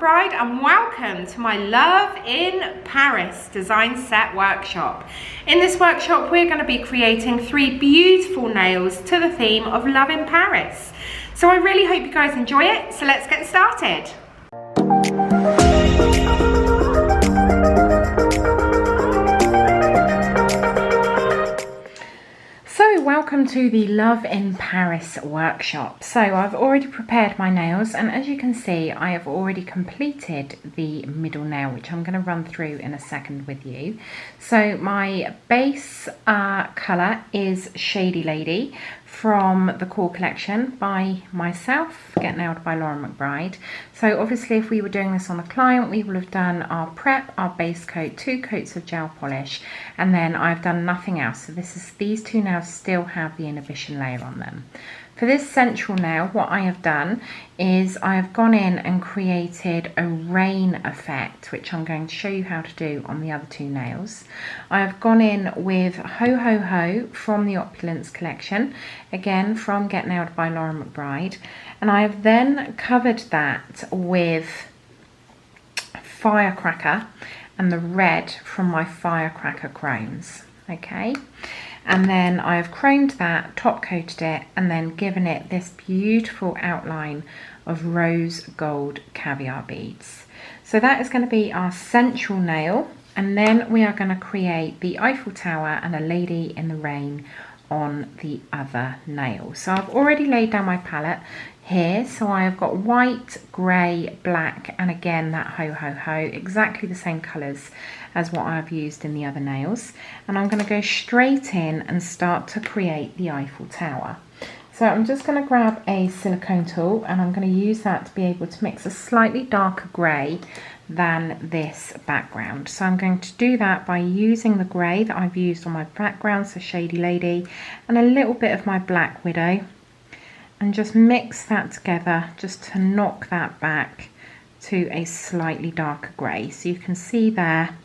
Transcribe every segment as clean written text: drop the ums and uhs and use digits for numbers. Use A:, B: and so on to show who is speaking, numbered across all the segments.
A: McBride and welcome to my Love in Paris design set workshop. In this workshop we're going to be creating 3 beautiful nails to the theme of Love in Paris. So I really hope you guys enjoy it, so let's get started. Welcome to the Love in Paris workshop. So I've already prepared my nails, and as you can see I have already completed the middle nail, which I'm going to run through in a second with you. So my base colour is Shady Lady from the Core collection by myself, Get Nailed by Lauren McBride. So obviously if we were doing this on a client, we will have done our prep, our base coat, 2 coats of gel polish, and then I've done nothing else. So these 2 nails still have the inhibition layer on them. For this central nail, what I have done is I have gone in and created a rain effect, which I'm going to show you how to do on the other 2 nails. I have gone in with Ho Ho Ho from the Opulence collection, again from Get Nailed by Lauren McBride, and I have then covered that with Firecracker and the red from my Firecracker chromes, okay? And then I've chromed that, top coated it, and then given it this beautiful outline of rose gold caviar beads. So that is going to be our central nail, and then we are going to create the Eiffel Tower and a lady in the rain on the other nail. So I've already laid down my palette here, so I have got white, grey, black, and again that Ho Ho Ho, exactly the same colours as what I've used in the other nails, and I'm going to go straight in and start to create the Eiffel Tower. So I'm just going to grab a silicone tool, and I'm going to use that to be able to mix a slightly darker grey than this background. So I'm going to do that by using the grey that I've used on my background, so Shady Lady, and a little bit of my Black Widow, and just mix that together just to knock that back to a slightly darker grey. So you can see there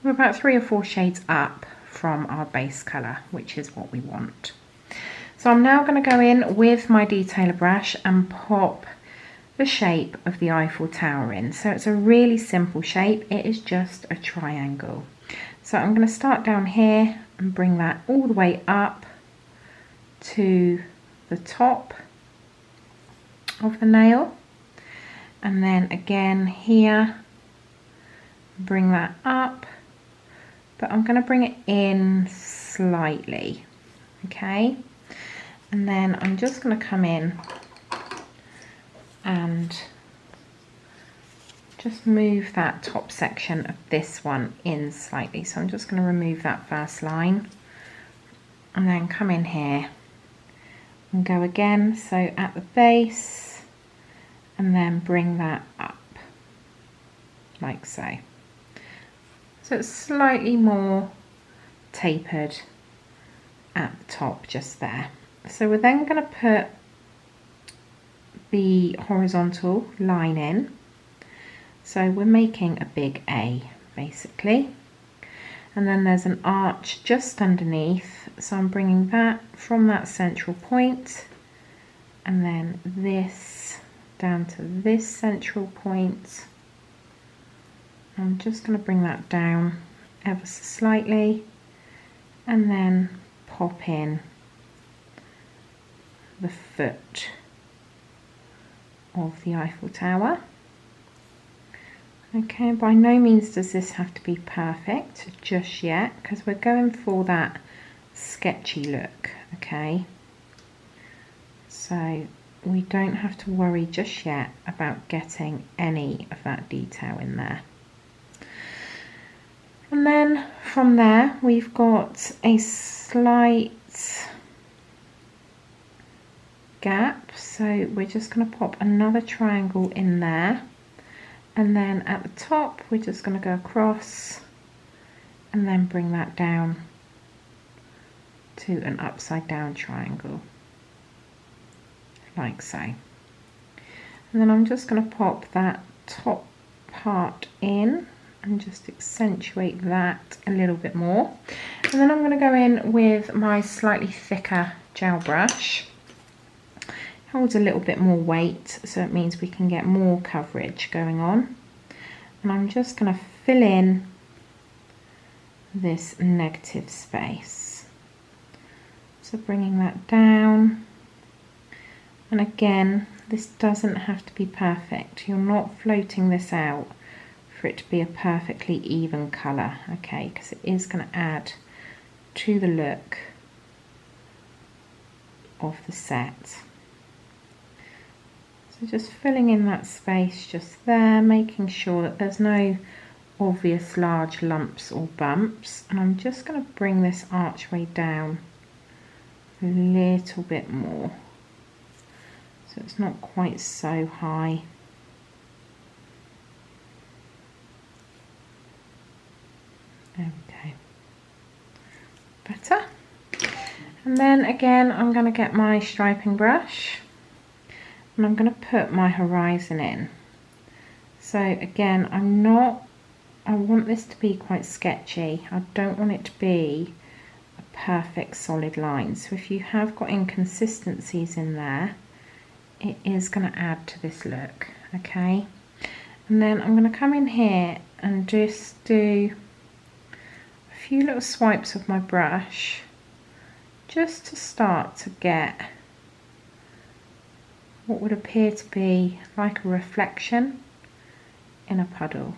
A: we're about 3 or 4 shades up from our base colour, which is what we want. So I'm now going to go in with my detailer brush and pop the shape of the Eiffel Tower in. So it's a really simple shape, it is just a triangle. So I'm going to start down here and bring that all the way up to the top of the nail, and then again here bring that up, but I'm going to bring it in slightly, okay, and then I'm just going to come in and just move that top section of this one in slightly. So I'm just going to remove that first line and then come in here and go again, so at the base, and then bring that up like so. So it's slightly more tapered at the top just there. So we're then going to put the horizontal line in. So we're making a big A basically. And then there's an arch just underneath. So I'm bringing that from that central point, and then this down to this central point. I'm just going to bring that down ever so slightly, and then pop in the foot of the Eiffel Tower. Okay, by no means does this have to be perfect just yet, because we're going for that sketchy look, okay? So we don't have to worry just yet about getting any of that detail in there. And then from there we've got a slight gap, so we're just going to pop another triangle in there, and then at the top we're just going to go across and then bring that down to an upside down triangle like so. And then I'm just going to pop that top part in and just accentuate that a little bit more, and then I'm going to go in with my slightly thicker gel brush holds a little bit more weight, so it means we can get more coverage going on. And I'm just going to fill in this negative space. So bringing that down. And again, this doesn't have to be perfect. You're not floating this out for it to be a perfectly even colour, okay, because it is going to add to the look of the set. So just filling in that space just there, making sure that there's no obvious large lumps or bumps, and I'm just going to bring this archway down a little bit more so it's not quite so high. There we go. Better. And then again I'm going to get my striping brush and I'm going to put my horizon in. So again, I want this to be quite sketchy. I don't want it to be a perfect solid line. So if you have got inconsistencies in there, it is going to add to this look, okay? And then I'm going to come in here and just do a few little swipes of my brush just to start to get what would appear to be like a reflection in a puddle.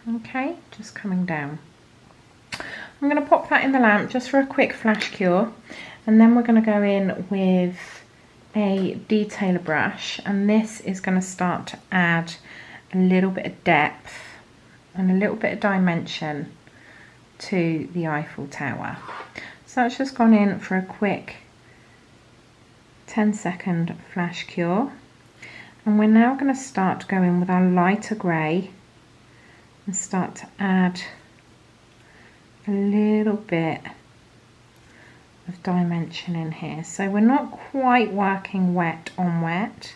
A: Okay, just coming down. I'm going to pop that in the lamp just for a quick flash cure, and then we're going to go in with a detailer brush, and this is going to start to add a little bit of depth and a little bit of dimension to the Eiffel Tower. So that's just gone in for a quick 10-second flash cure, and we're now going to start to go in with our lighter grey and start to add a little bit of dimension in here. So we're not quite working wet on wet,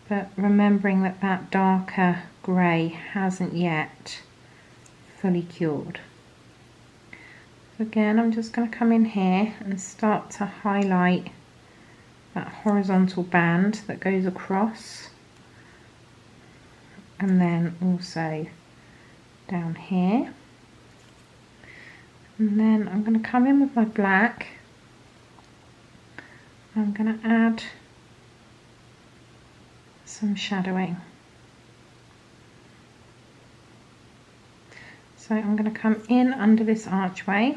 A: but remembering that that darker grey hasn't yet fully cured. So again, I'm just going to come in here and start to highlight that horizontal band that goes across, and then also down here. And then I'm going to come in with my black. I'm going to add some shadowing. So I'm going to come in under this archway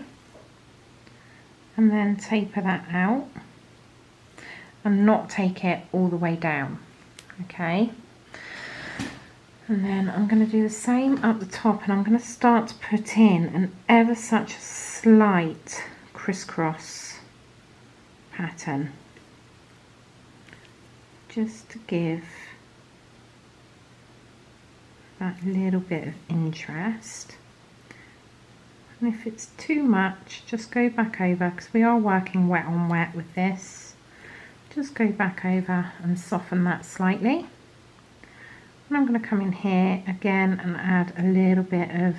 A: and then taper that out and not take it all the way down, okay? And then I'm going to do the same up the top, and I'm going to start to put in an ever such slight crisscross pattern just to give that little bit of interest. And if it's too much, just go back over, because we are working wet on wet with this. Just go back over and soften that slightly. And I'm going to come in here again and add a little bit of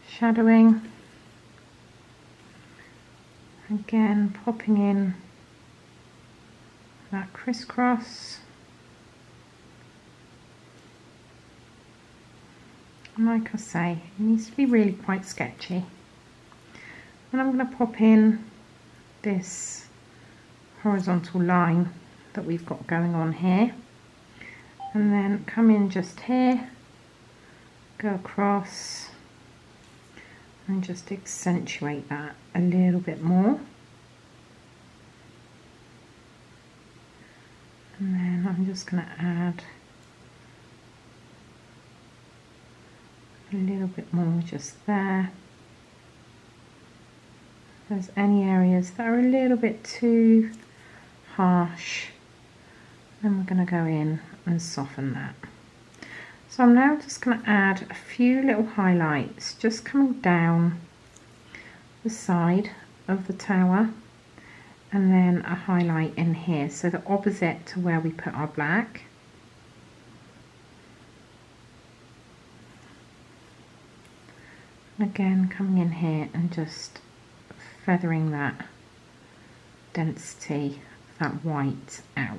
A: shadowing. Again, popping in that crisscross. And like I say, it needs to be really quite sketchy. And I'm going to pop in this horizontal line that we've got going on here, and then come in just here, go across and just accentuate that a little bit more. And then I'm just going to add a little bit more just there. If there's any areas that are a little bit too harsh, then we're going to go in and soften that. So I'm now just going to add a few little highlights just coming down the side of the tower, and then a highlight in here, so the opposite to where we put our black. Again, coming in here and just feathering that density of that white out.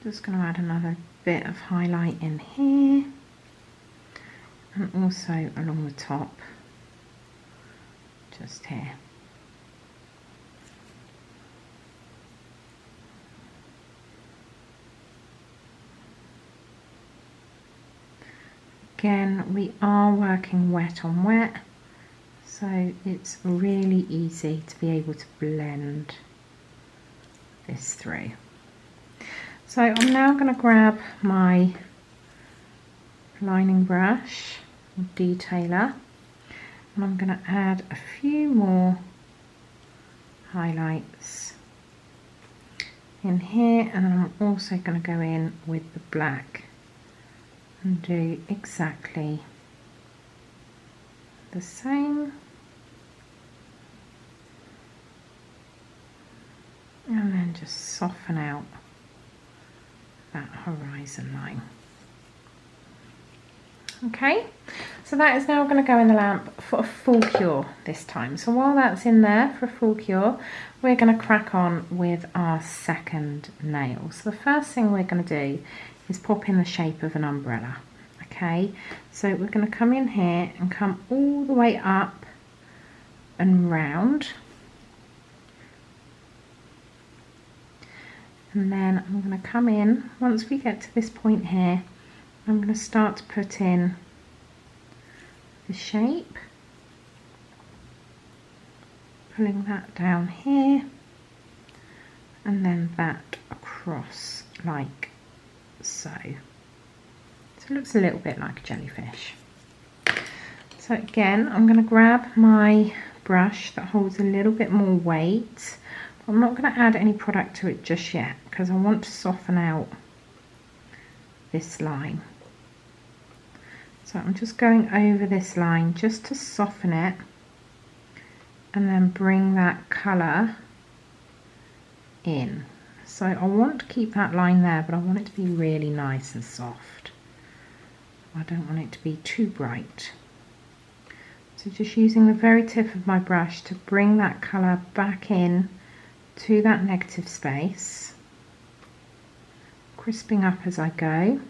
A: Just going to add another bit of highlight in here and also along the top, just here. Again, we are working wet on wet, so it's really easy to be able to blend this through. So I'm now going to grab my lining brush, detailer, and I'm going to add a few more highlights in here, and I'm also going to go in with the black and do exactly the same, and then just soften out that horizon line. Okay, so that is now going to go in the lamp for a full cure this time. So while that's in there for a full cure, we're going to crack on with our second nail. So the first thing we're going to do is pop in the shape of an umbrella. Okay, so we're going to come in here and come all the way up and round. And then I'm going to come in, once we get to this point here, I'm going to start to put in the shape, pulling that down here, and then that across like so. So it looks a little bit like a jellyfish. So again, I'm going to grab my brush that holds a little bit more weight. I'm not going to add any product to it just yet because I want to soften out this line. So I'm just going over this line just to soften it and then bring that colour in. So I want to keep that line there, but I want it to be really nice and soft. I don't want it to be too bright. So just using the very tip of my brush to bring that colour back in to that negative space, crisping up as I go,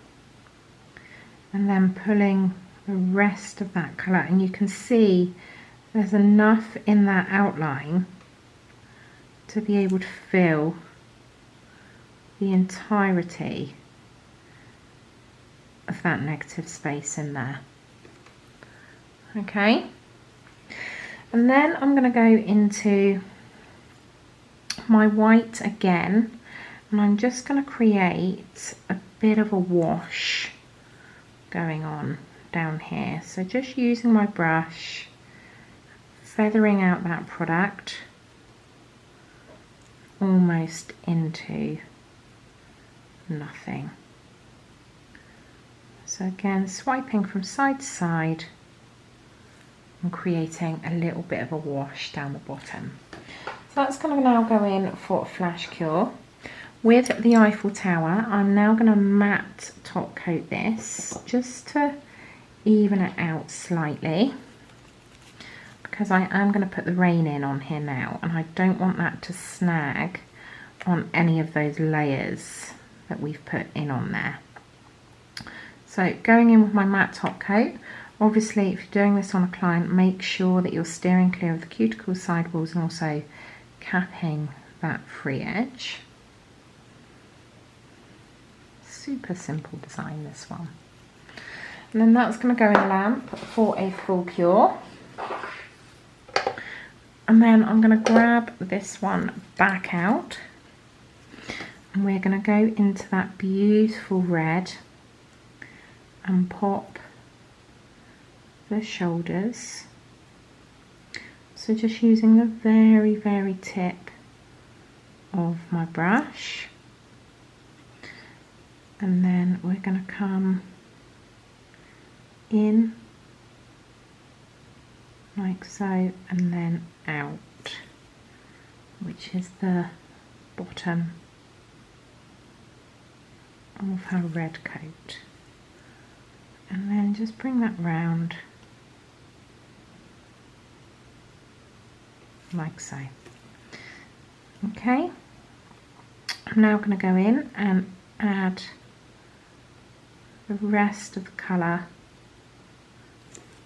A: and then pulling the rest of that colour, and you can see there's enough in that outline to be able to fill the entirety of that negative space in there. Okay, and then I'm going to go into my white again, and I'm just going to create a bit of a wash going on down here. So just using my brush, feathering out that product almost into nothing. So again, swiping from side to side and creating a little bit of a wash down the bottom. So that's going to now go in for a flash cure. With the Eiffel Tower, I'm now going to matte top coat this just to even it out slightly, because I am going to put the rain in on here now, and I don't want that to snag on any of those layers that we've put in on there. So going in with my matte top coat, obviously if you're doing this on a client, make sure that you're steering clear of the cuticle sidewalls and also capping that free edge. Super simple design, this one. And then that's going to go in the lamp for a full cure. And then I'm going to grab this one back out, and we're going to go into that beautiful red and pop the shoulders. So just using the very, very tip of my brush, and then we're going to come in like so, and then out, which is the bottom of her red coat, and then just bring that round like so. Okay, I'm now going to go in and add the rest of the colour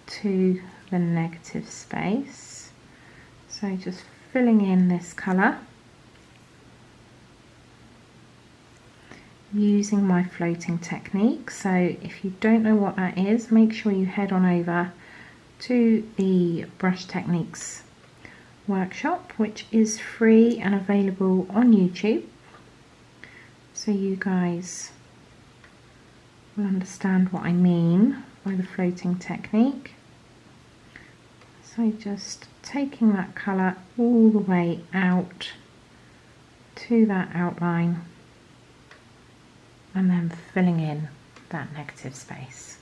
A: to the negative space. So just filling in this colour using my floating technique. So if you don't know what that is, make sure you head on over to the Brush Techniques workshop, which is free and available on YouTube, so you guys will understand what I mean by the floating technique. So just taking that colour all the way out to that outline and then filling in that negative space.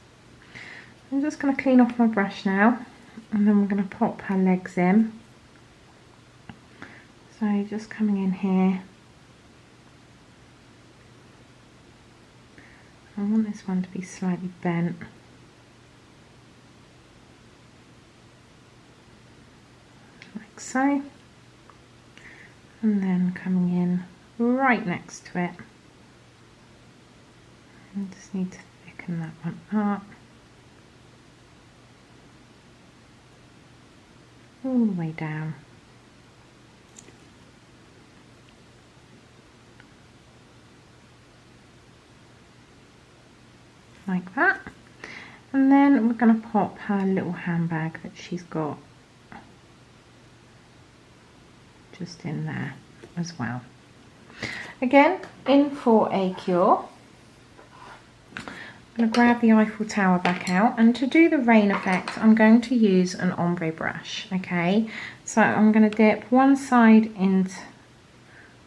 A: I'm just going to clean off my brush now, and then we're going to pop her legs in. So just coming in here, I want this one to be slightly bent. Like so. And then coming in right next to it. I just need to thicken that one up. All the way down. Like that. And then we're going to pop her little handbag that she's got just in there as well. Again, in for a cure. I'm going to grab the Eiffel Tower back out, and to do the rain effect I'm going to use an ombre brush. Okay, so I'm going to dip one side into,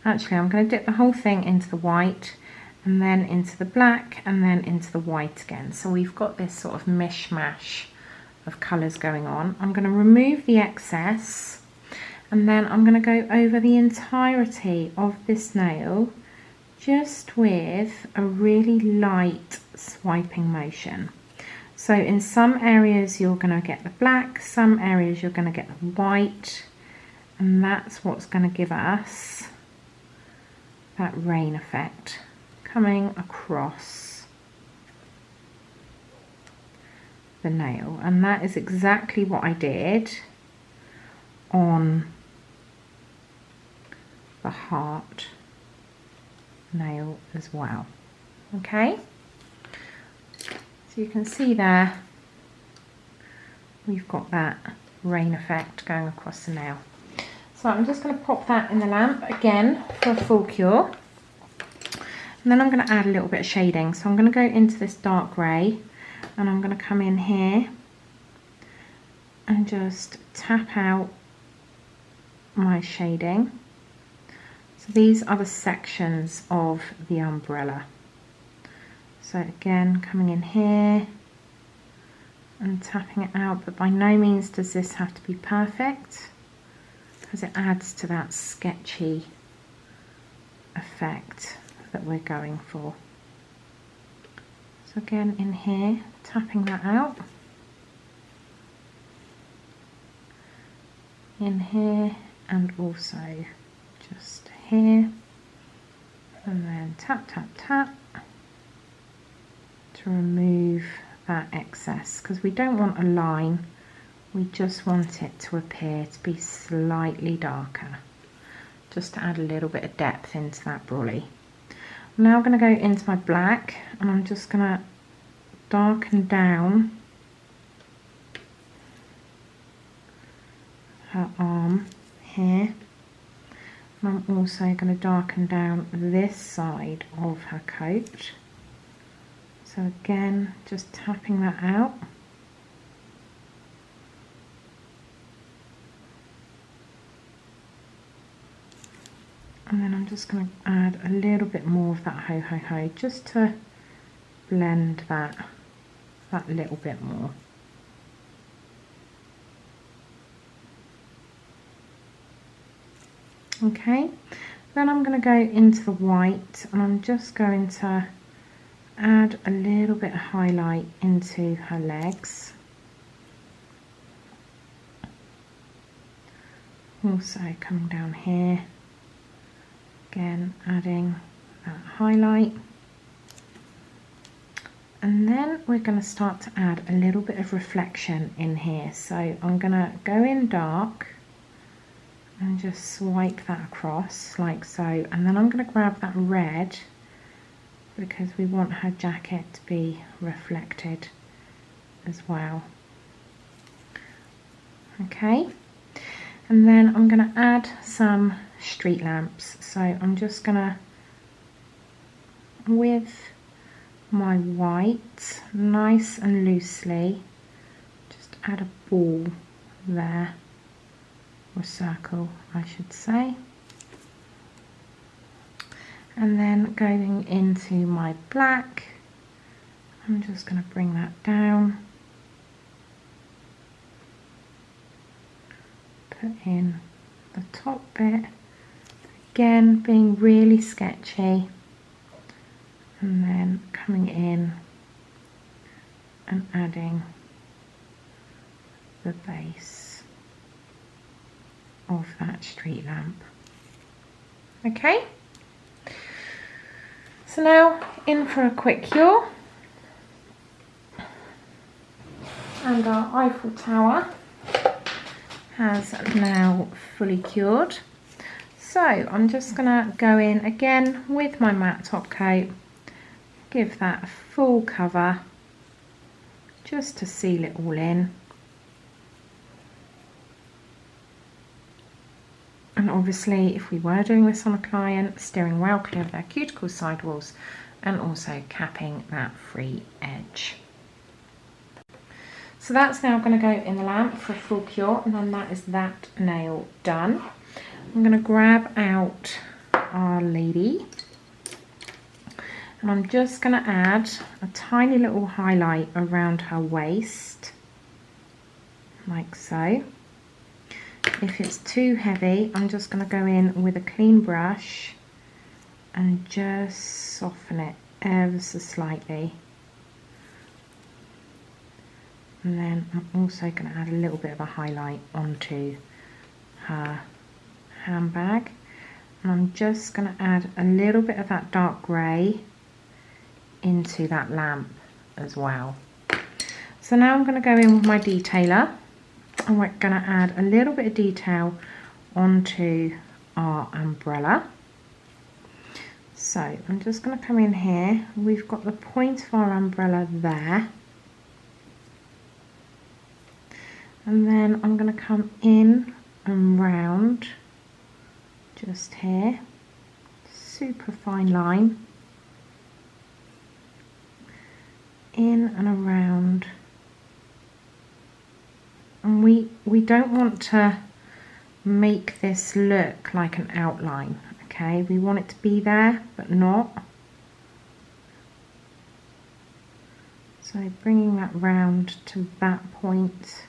A: actually I'm going to dip the whole thing into the white and then into the black and then into the white again. So we've got this sort of mishmash of colours going on. I'm going to remove the excess, and then I'm going to go over the entirety of this nail just with a really light swiping motion. So in some areas you're going to get the black, some areas you're going to get the white, and that's what's going to give us that rain effect coming across the nail. And that is exactly what I did on the heart nail as well. Okay, so you can see there we've got that rain effect going across the nail. So I'm just going to pop that in the lamp again for a full cure, and then I'm going to add a little bit of shading. So I'm going to go into this dark grey, and I'm going to come in here and just tap out my shading. So these are the sections of the umbrella. So again, coming in here and tapping it out, but by no means does this have to be perfect, because it adds to that sketchy effect that we're going for. So again, in here, tapping that out. In here, and also just here, and then tap tap tap to remove that excess, because we don't want a line, we just want it to appear to be slightly darker, just to add a little bit of depth into that brolly. I'm now going to go into my black, and I'm just going to darken down her arm here. And I'm also going to darken down this side of her coat. So again, just tapping that out. And then I'm just going to add a little bit more of that ho ho ho, just to blend that little bit more. Okay, then I'm going to go into the white, and I'm just going to add a little bit of highlight into her legs. Also coming down here, again adding that highlight. And then we're going to start to add a little bit of reflection in here. So I'm going to go in dark and just swipe that across like so. And then I'm going to grab that red because we want her jacket to be reflected as well. Okay. And then I'm going to add some street lamps. So I'm just going to, with my white, nice and loosely, just add a ball there, or circle I should say. And then going into my black, I'm just going to bring that down. Put in the top bit, again being really sketchy, and then coming in and adding the base of that street lamp. Okay, so now in for a quick cure, and our Eiffel Tower has now fully cured. So I'm just gonna go in again with my matte top coat, give that a full cover just to seal it all in. And obviously if we were doing this on a client, steering well clear of their cuticle sidewalls and also capping that free edge. So that's now going to go in the lamp for a full cure, and then that is that nail done. I'm going to grab out our lady, and I'm just going to add a tiny little highlight around her waist, like so. If it's too heavy, I'm just going to go in with a clean brush and just soften it ever so slightly. And then I'm also going to add a little bit of a highlight onto her handbag. And I'm just going to add a little bit of that dark grey into that lamp as well. So now I'm going to go in with my detailer, and we're going to add a little bit of detail onto our umbrella. So I'm just going to come in here. We've got the point of our umbrella there. And then I'm going to come in and round just here, super fine line, in and around. And we don't want to make this look like an outline, okay? We want it to be there, but not. So bringing that round to that point.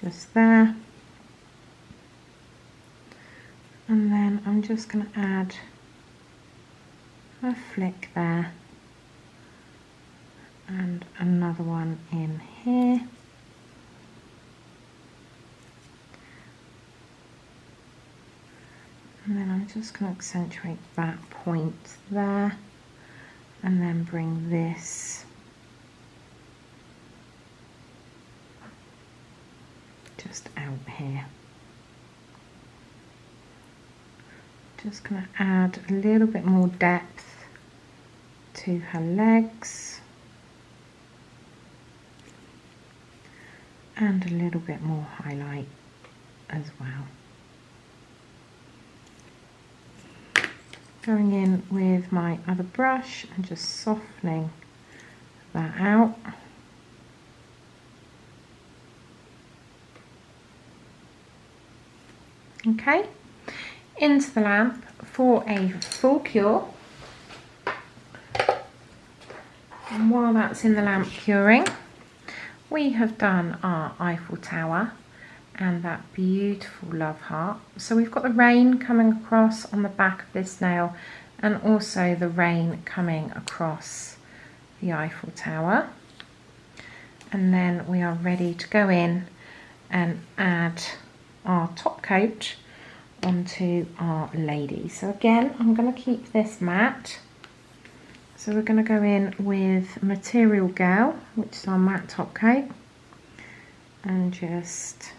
A: Just there, and then I'm just going to add a flick there and another one in here, and then I'm just going to accentuate that point there, and then bring this just out here. Just going to add a little bit more depth to her legs and a little bit more highlight as well. Going in with my other brush and just softening that out. Okay, into the lamp for a full cure. And while that's in the lamp curing, we have done our Eiffel Tower and that beautiful love heart. So we've got the rain coming across on the back of this nail, and also the rain coming across the Eiffel Tower. And then we are ready to go in and add our top coat onto our lady. So again, I'm going to keep this matte. So we're going to go in with Material Girl, which is our matte top coat, and just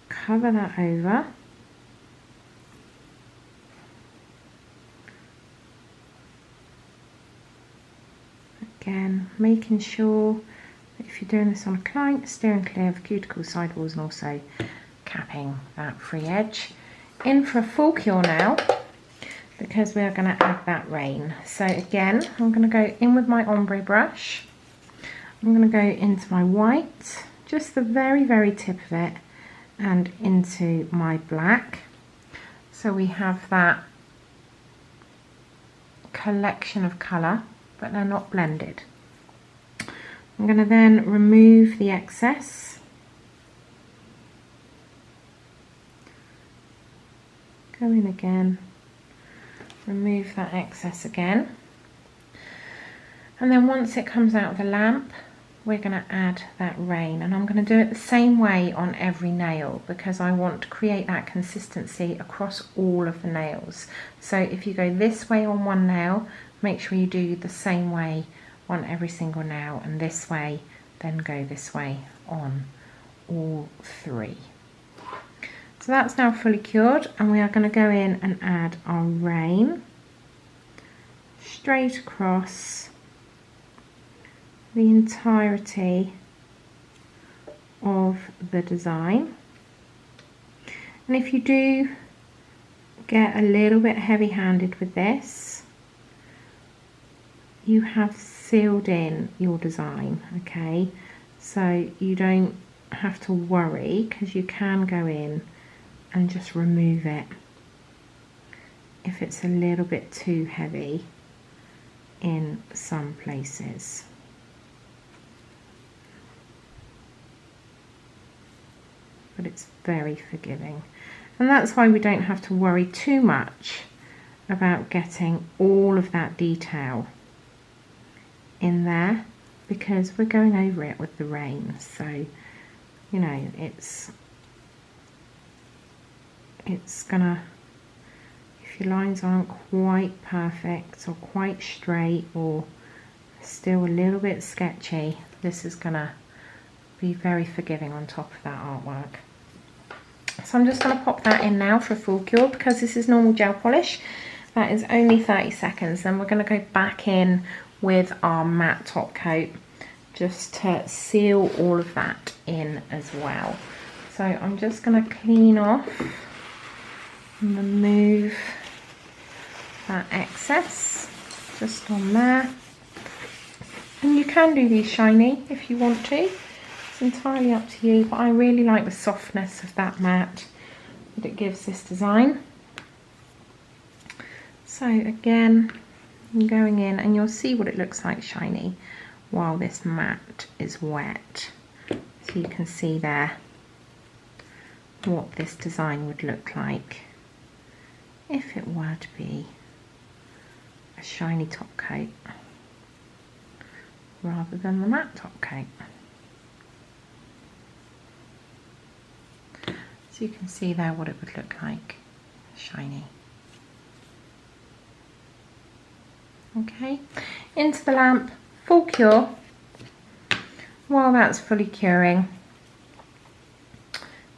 A: cover that over. Again, making sure that if you're doing this on a client, steering clear of cuticle sidewalls and also capping that free edge. In for a full cure now, because we are going to add that rain. So again, I'm going to go in with my ombre brush. I'm going to go into my white, just the very, very tip of it, and into my black. So we have that collection of colour, but they're not blended. I'm going to then remove the excess. Go in again, remove that excess again. And then once it comes out of the lamp, we're going to add that rain. And I'm going to do it the same way on every nail because I want to create that consistency across all of the nails. So if you go this way on one nail, make sure you do the same way on every single nail, and this way, then go this way on all three. So that's now fully cured, and we are going to go in and add our rain straight across the entirety of the design. And if you do get a little bit heavy-handed with this, you have sealed in your design, okay? So you don't have to worry, because you can go in and just remove it if it's a little bit too heavy in some places. But it's very forgiving, and that's why we don't have to worry too much about getting all of that detail in there, because we're going over it with the rain. So you know, it's gonna, if your lines aren't quite perfect or quite straight or still a little bit sketchy, this is gonna be very forgiving on top of that artwork. So I'm just going to pop that in now for a full cure, because this is normal gel polish. That is only 30 seconds. Then we're going to go back in with our matte top coat just to seal all of that in as well. So I'm just going to clean off and remove that excess just on there. And you can do these shiny if you want to. It's entirely up to you, but I really like the softness of that matte that it gives this design. So again, I'm going in, and you'll see what it looks like shiny while this matte is wet. So you can see there what this design would look like if it were to be a shiny top coat rather than the matte top coat. So you can see there what it would look like, shiny. Okay, into the lamp, full cure. While that's fully curing,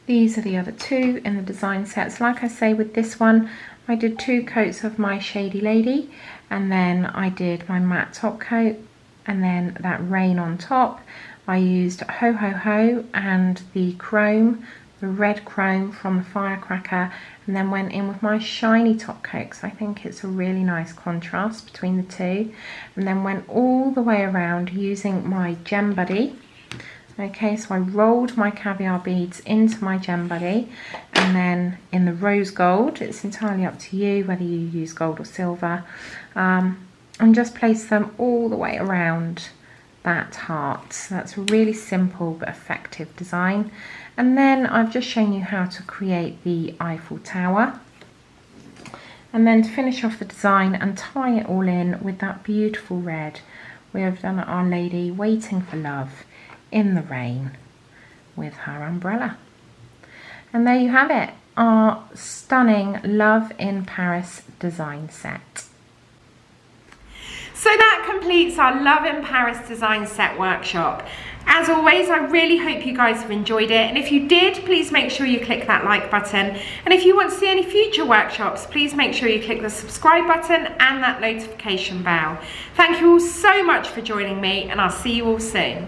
A: these are the other two in the design sets. Like I say, with this one, I did 2 coats of my Shady Lady, and then I did my matte top coat, and then that rain on top. I used Ho Ho Ho and the chrome, the red chrome from the Firecracker, and then went in with my shiny top coat because I think it's a really nice contrast between the two, and then went all the way around using my Gem Buddy. Okay, so I rolled my caviar beads into my Gem Buddy, and then in the rose gold, it's entirely up to you whether you use gold or silver, and just place them all the way around that heart. So that's a really simple but effective design. And then I've just shown you how to create the Eiffel Tower. And then to finish off the design and tie it all in with that beautiful red, we have done Our Lady Waiting for Love in the rain with her umbrella. And there you have it, our stunning Love in Paris design set. So that completes our Love in Paris design set workshop. As always, I really hope you guys have enjoyed it, and if you did, please make sure you click that like button, and if you want to see any future workshops, please make sure you click the subscribe button and that notification bell. Thank you all so much for joining me, and I'll see you all soon.